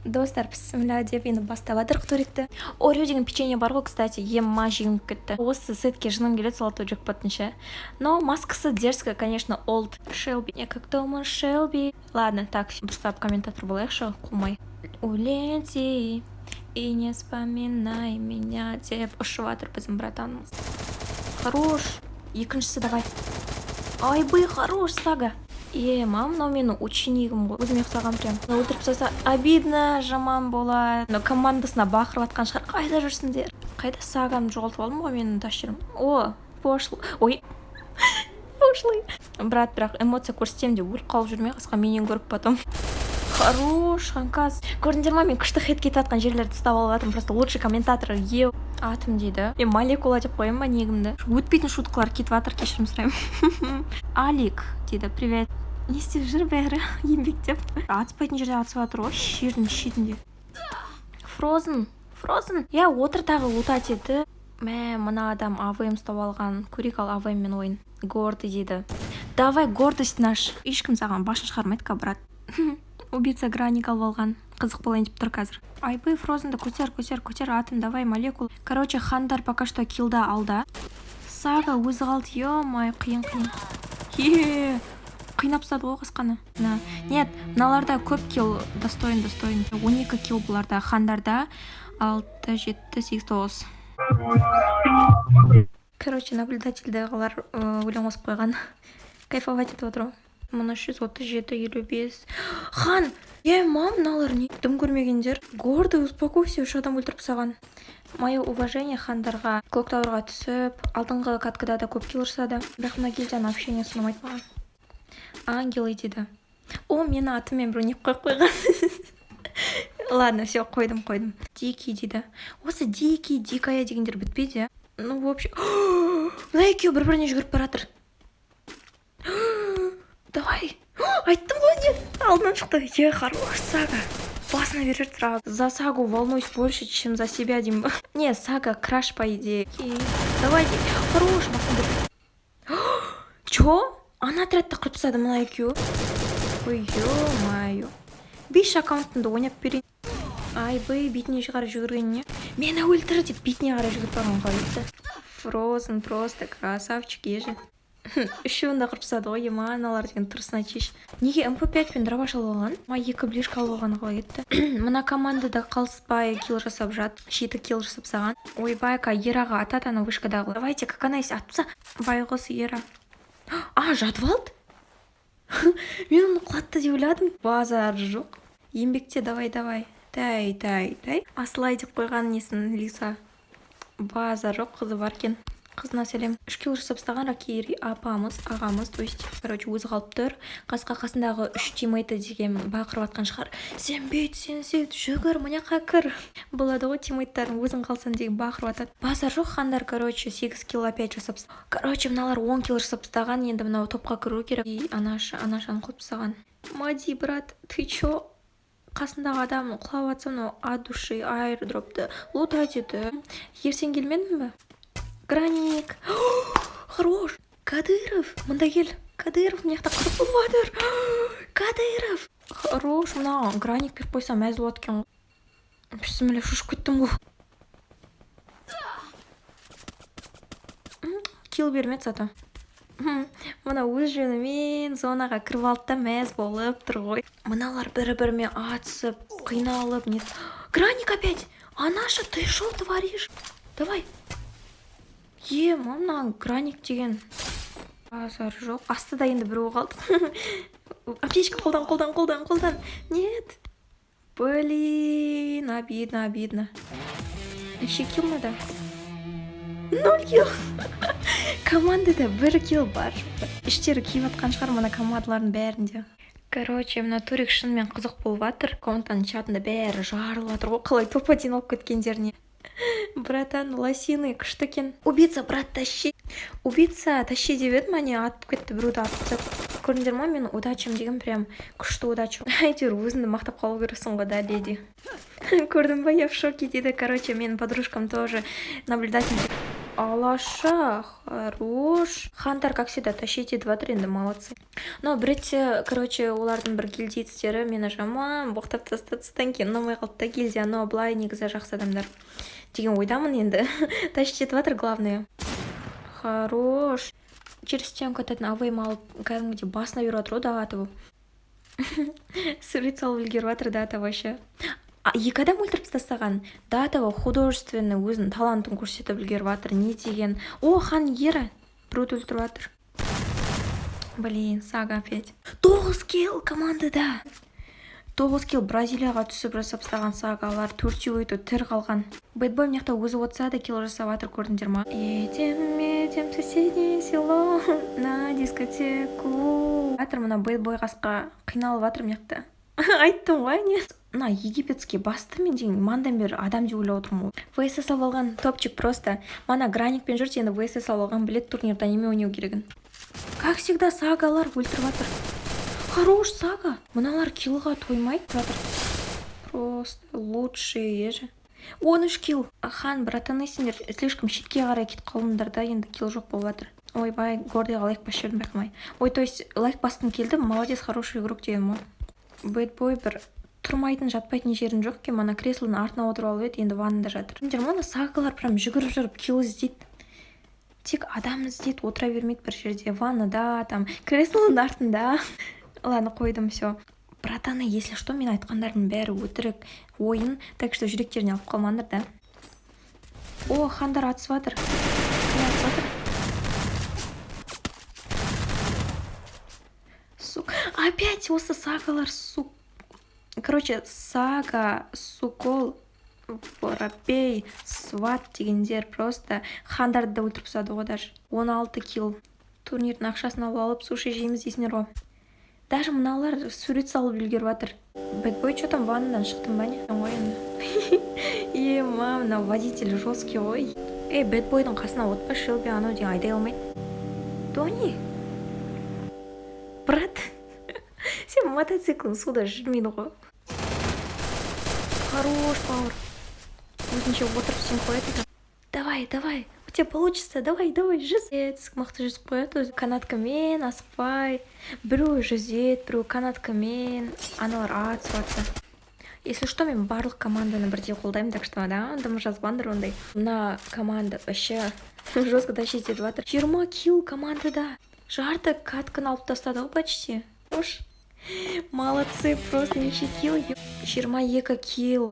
Достар, бісміллә деп енді бастап жатырық турикті. Орео деген печенье бар ғой, кстати, ема жегім кетті. Осы сетке жыным келеді, салату джекпотынша. Но маскасы дерзкая, конечно, олд. Шелби. Я как Томас Шелби. Ладно, так, дұрыстап комментатор болайықшы, қумай. Улети и не вспоминай меня деп ұшып жатыр біздің братанымыз. Хорош. Екіншісі давай. Айбай, хорош, Сага. Мам, мынау менің ученигім ғой. Өзіме ұқсаған прям. Өлтіріп тастаса обидно, жаман болады. Но командасына бақырып атқан шығар. Қайда жүрсіңдер? Қайда Сагамды жоғалтып алдым ғой менің тасжерім. О, пошлый. Ой. Пошлый. Брат, бірақ эмоция көрсетемін деп өліп қалып жүрмей, қасқа менен көріп потом. Хорош, ханкас. Көрдіңдер ма, мен күшті хет кетіп атқан жерлерді ұстап алып жатырмын. Просто лучший комментатор ЕУ. Атым дейді. Мен молекула деп қоямын ба негімді? Өтпейтін шуткалар кетіп жатыр, кешірім сұраймын. Алик дейді, привет. Не істеп жүр бәрі еңбектеп. Атыспайтын жерде атысып жатыр ғой, шердің шетінде. Фрозен. Я отыр тағы лутать еді. Мына адам АВМ ұстап алған. Көрейік ал АВМмен ойын. Гордый дейді. Давай, гордость наш. Ешкім саған башын шығармайды, брат. Убийца граник алып алған. Қызық болайын деп тұр қазір. Айбай, Фрозенді көтер, атым, давай, молекул. Короче, хандар пока что килда алда. Сага өзі қалды, ё-май, қиын. Қинап тастады ғой қысқаны. Нет, мыналарда көп килл достоин. 12 килл бұларда, хандарда 6, 7, 8, 9. Короче, наблюдательдағылар өлең қосып қойған. Кайфовать етіп отыр. Мұны 337, 55. Хан! Мам, мыналар не? Дым көрмегендер. Гордый, успокойся, үш адам өлтіріп саған. Мое уважение хандарға. Клоктауырға түсіп, алдыңғы каткада да көп килл жасады. Бірақ мына гильдияны общение сұнамайды маған. Ангелы дейді. О, мені атымен бронеп қойған. Ладно, все, қойдым. Дикий дейді. Осы дикий, дикая дегендер бітпейді. Ну, в общем... Бұлай екеу бір-біріне жүгіріп баратыр. Давай. Айттым ғой не? Алдынан шықты. Хорош, Сага. Басына берер сразу. За Сагу волнуюсь больше, чем за себя, Дима. Не, Сага краш, по идее. Давай, хорош, басына берер. Чё? Ана отрядты қырып тастады мына екеуі. Ой, ё-майо. 5 аккаунтымды ойнап берейін. Айбай, бетіне қарай жүгіргеніне. Мені өлтір деп бетіне қарай жүгіріп барған қойыпты. Фрозен просто красавчик ежі. Үшеуін да қырып тастады ғой, аналар деген тұрысына чеш. Неге МП5 пен дробаш алып алған? Ма 2 блишка алып алған қалай кетті. Мына командада қалыспай килл жасап жат. 7 килл жасап саған. Ойбай-ка, Ераға атат ана вышкадағы. Давайте, как она есть, атпса. Байғыз Ера. Жатып алды? Мен оны құлатты деп ойладым. Базар жоқ. Еңбекте давай. Тай. Асылай деп қойған несін Лиса. Базар жоқ, қызы бар кен. Қызына сәлем. 3 килл жасап тастаған Ракири апамыз, ағамыз, то есть, короче, өзі қалып тұр. Қасындағы 3 тиммейті деген бақырып атқан шығар. Сен бейт, жүгір, мыняқа кір. Болады ғой тиммейттарын өзің қалсан деген бақырып атады. Базар жоқ, хандар, короче, 8 килл опять жасап тастаған. Короче, мыналар 10 килл жасап тастаған, енді мынау топқа кіру керек. И анашаны қылып тастаған. Мади, брат, ты чё? Қасындағы адам құлап атса, мынау от души аирдропты лутать еді. Ертең келмедің бе? Граник. Хорош. Кадыров. Мында кел. Кадыров мыняқта қызық болып жатыр. Кадыров. Хорош. Мына граник беріп қойсам мәз болады екен ғой. Бісміллә, шошып кеттім ғой. Килл бермеді зато. Мына өз жөнімен зонаға кіріп алды да мәз болып тұр ғой. Мыналар бір-бірімен атысып, қиналып. Граник опять. Анаша, ты шо творишь? Давай. Мына граник деген. Базар жоқ. Астыда енді біреу қалды. Аптечка қолдан. Нет. Блин, обидно. Еще килл надо. 0 килл. Командада 1 килл бар. Іштері киіп атқан шығар мына командалардың бәрінде. Короче, мына турик шынымен қызық болып жатыр. Комнатаның чатында бәрі жарылып жатыр ғой. Қалай топ-1 алып кеткендеріне. Братан, лосины күшті кен. Убийца, брат, тащи. Убийца, тащи деп едім, міне атып кетті, біреуді атып тастады. Көрдіңдер ма, мен удачам деген прям күшті удача. Әйтеуір өзіңді мақтап қалу керексің ғой, да, леди. Көрдің ба, я в шоке дейді. Короче, менің подружкам тоже наблюдатель. Алаша, хорош. Хантар, как всегда, тащить етіп жатыр енді, молодцы. Но біретте, короче, олардың бір гильдейцтері мені жаман боқтап тастады, содан кейін ұнамай қалды да гильдия, но былай негізі жақсы адамдар деген ойдамын енді. Тащить етіп жатыр, главное. Хорош. Через стенку өтетін авейм алып, кәдімгідей басына беріп жатыр, да атып. Сурет салып үлгеріп жатыр, да атып вообще. Екі адам өлтіріп тастаған. Датова художественный өзінің талантын көрсетіп үлгеріп жатыр. Не деген? О, хан Ера брут өлтіріп жатыр. Блин, Сага опять. 9 килл командада. 9 килл Бразилияға түсіп жасап тастаған Сагалар. 4-ге өйтіп тір қалған. Бэтбой мынақта өзі отса да килл жасап жатыр, көрдіңдер ма? Едем в соседнее село на дискотеку. Жатыр мына Бэтбой қасқа қиналып жатыр мынақта. Айттым ғой, не? Мына египетский басты мен деген мандан бері адам деп ойлап отырмын ғой. ВСС алған топчик просто. Мана граникпен жүрсе енді ВСС алған білет турнирда неме ойнау керегін. Как всегда Сагалар өлтіріп жатыр. Хорош Сага. Мыналар киллға тоймайды жатыр. Просто лучшие же. 13 килл. Хан, братаны сендер слишком шетке қарай кетіп қалдыңдар да, енді килл жоқ болып жатыр. Ойбай, гордыйға лайк басып жібердім байқамай. Ой, то есть лайк басқым келді, молодец, хороший игрок деген ма. Бэтбой бір тұрмайтын жатпайтын жерін жоқ екен, мана креслоның артына отырып алып еді, енді ваннада жатыр. Мана Сагалар прям жүгіріп жүріп килл іздейді. Тек адам іздейді, отыра бермейді бір жерде. Ваннада, там, креслоның артында. Ладно, қойдым, все. Братаны, если что, мен айтқандарымның бәрі өтірік ойын, так что жүректеріне алып қалмаңдар, да. О, хандар атысып жатыр. Кім атысып жатыр? Сук. Опять осы Сагалар, сук. Короче, Сага, Сукол, Воробей, Сват дегендер просто хандарды да өлтіріп тастады ғой даже. 16 килл. Турнирдің ақшасын алып суши жейміз дейсіңдер ғой. Даже мыналар сурет салып үлгеріп жатыр. Бэтбой что там ваннадан шықтым ба не? Ой, енді. Мына водитель жесткий ғой. Бэтбойдың қасына отпа, Шелби анау деген айдай алмайды. Тони? Брат, сен мотоциклің суда жүрмейді ғой. Хорош, Пауэр. Өзінше отырып сен қояды. Давай, у тебя получится, давай, жүзет. Мықты жүзіп қояды өзі. Канаткамен асықпай. Біреу жүзет, біреу канаткамен. Аналар атысып жатса. Если что, мен барлық команданы бірдей қолдаймын, так что, да, ондамы жазбаңдар ондай. Мына команда вообще жестко тащить етіп жатыр. 20 килл командада. Жарты катканы алып тастады ғой почти. Молодцы, просто неше килл. 22 килл.